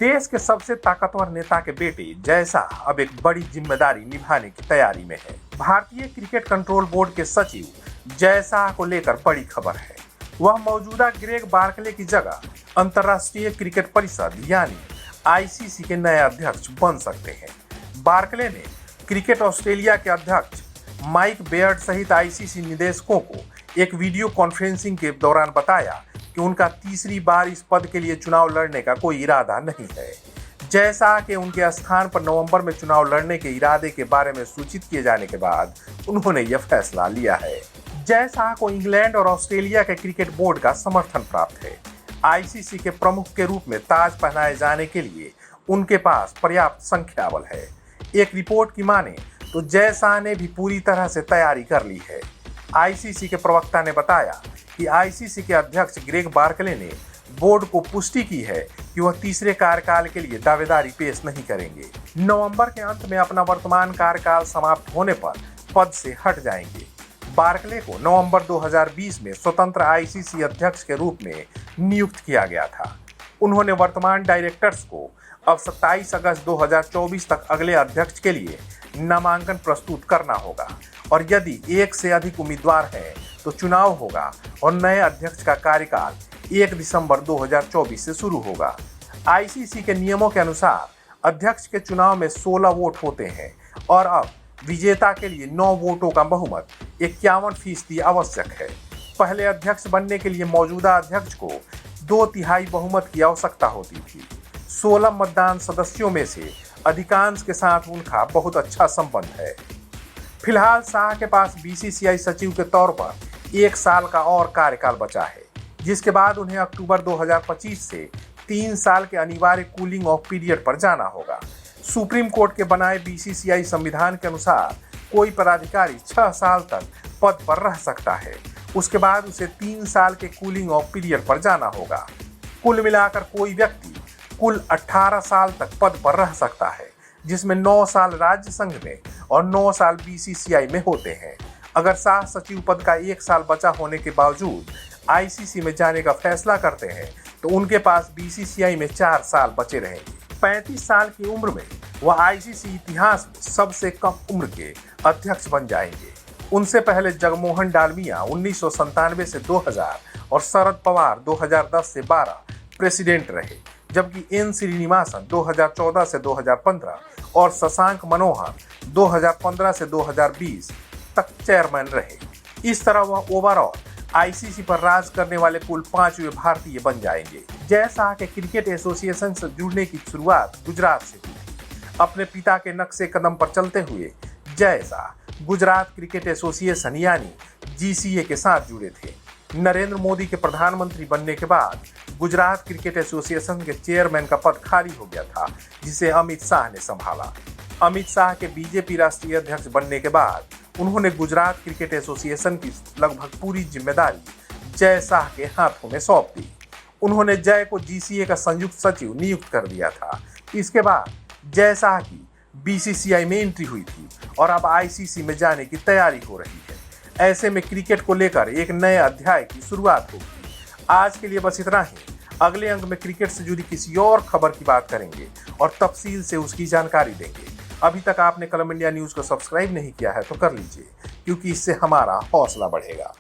देश के सबसे ताकतवर नेता के बेटे जय शाह अब एक बड़ी जिम्मेदारी निभाने की तैयारी में है। भारतीय क्रिकेट कंट्रोल बोर्ड के सचिव जय शाह को लेकर बड़ी खबर है। वह मौजूदा ग्रेग बार्कले की जगह अंतर्राष्ट्रीय क्रिकेट परिषद यानी आईसीसी के नए अध्यक्ष बन सकते हैं। बार्कले ने क्रिकेट ऑस्ट्रेलिया के अध्यक्ष माइक बेयर्ड सहित आईसीसी निदेशकों को एक वीडियो कॉन्फ्रेंसिंग के दौरान बताया कि उनका तीसरी बार इस पद के लिए चुनाव लड़ने का कोई इरादा नहीं है। जय शाह के उनके स्थान पर नवंबर में चुनाव लड़ने के इरादे के बारे में सूचित किए जाने के बाद उन्होंने यह फैसला लिया है। जय शाह को इंग्लैंड और ऑस्ट्रेलिया के क्रिकेट बोर्ड का समर्थन प्राप्त है। आईसीसी के प्रमुख के रूप में ताज पहनाए जाने के लिए उनके पास पर्याप्त संख्या बल है। एक रिपोर्ट की माने तो जय शाह ने भी पूरी तरह से तैयारी कर ली है। आईसीसी के प्रवक्ता ने बताया कि आईसीसी के अध्यक्ष ग्रेग बार्कले ने बोर्ड को पुष्टि की है कि वह तीसरे कार्यकाल के लिए दावेदारी पेश नहीं करेंगे। नवंबर के अंत में अपना वर्तमान कार्यकाल समाप्त होने पर पद से हट जाएंगे। बार्कले को नवंबर 2020 में स्वतंत्र आईसीसी अध्यक्ष के रूप में नियुक्त किया गया था। उन्होंने वर्तमान डायरेक्टर्स को अब 27 अगस्त 2024 तक अगले अध्यक्ष के लिए नामांकन प्रस्तुत करना होगा और यदि एक से अधिक उम्मीदवार हैं तो चुनाव होगा और नए अध्यक्ष का कार्यकाल 1 दिसंबर 2024 से शुरू होगा। आईसीसी के नियमों के अनुसार अध्यक्ष के चुनाव में 16 वोट होते हैं और अब विजेता के लिए 9 वोटों का बहुमत 51% आवश्यक है। पहले अध्यक्ष बनने के लिए मौजूदा अध्यक्ष को 2/3 बहुमत की आवश्यकता होती थी। 16 मतदान सदस्यों में से अधिकांश के साथ उनका बहुत अच्छा संबंध है। फिलहाल शाह के पास बीसीसीआई सचिव के तौर पर 1 साल का और कार्यकाल बचा है, जिसके बाद उन्हें अक्टूबर 2025 से 3 साल के अनिवार्य कूलिंग ऑफ पीरियड पर जाना होगा। सुप्रीम कोर्ट के बनाए बीसीसीआई संविधान के अनुसार कोई पदाधिकारी 6 साल तक पद पर रह सकता है। उसके बाद उसे 3 साल के कूलिंग ऑफ पीरियड पर जाना होगा। कुल मिलाकर कोई व्यक्ति कुल 18 साल तक पद पर रह सकता है, जिसमें 9 साल राज्य संघ में और 9 साल बीसीसीआई में होते हैं। अगर शाह सचिव पद का 1 साल बचा होने के बावजूद आईसीसी में जाने का फैसला करते हैं तो उनके पास बीसीसीआई में 4 साल बचे रहेंगे। 35 साल की उम्र में वह आईसीसी इतिहास में सबसे कम उम्र के अध्यक्ष बन जाएंगे। उनसे पहले जगमोहन डालमिया 1997 से 2000 और शरद पवार 2010 से 12 प्रेसिडेंट रहे, जबकि एन श्रीनिवासन 2014 से 2015 और शशांक मनोहर 2015 से 2020 तक चेयरमैन रहे। इस तरह वह ओवरऑल आईसीसी पर राज करने वाले कुल 5वें भारतीय बन जाएंगे। जय शाह के क्रिकेट एसोसिएशन से जुड़ने की शुरुआत गुजरात से हुई थी। अपने पिता के नक्शे कदम पर चलते हुए जय शाह गुजरात क्रिकेट एसोसिएशन यानी जीसीए के साथ जुड़े थे। नरेंद्र मोदी के प्रधानमंत्री बनने के बाद गुजरात क्रिकेट एसोसिएशन के चेयरमैन का पद खाली हो गया था, जिसे अमित शाह ने संभाला। अमित शाह के बीजेपी राष्ट्रीय अध्यक्ष बनने के बाद उन्होंने गुजरात क्रिकेट एसोसिएशन की लगभग पूरी जिम्मेदारी जय शाह के हाथों में सौंप दी। उन्होंने जय को जीसीए का संयुक्त सचिव नियुक्त कर दिया था। इसके बाद जय शाह की बीसीसीआई में एंट्री हुई थी और अब आईसीसी में जाने की तैयारी हो रही है। ऐसे में क्रिकेट को लेकर एक नए अध्याय की शुरुआत होगी। आज के लिए बस इतना ही। अगले अंक में क्रिकेट से जुड़ी किसी और खबर की बात करेंगे और तफसील से उसकी जानकारी देंगे। अभी तक आपने कलम इंडिया न्यूज़ को सब्सक्राइब नहीं किया है तो कर लीजिए, क्योंकि इससे हमारा हौसला बढ़ेगा।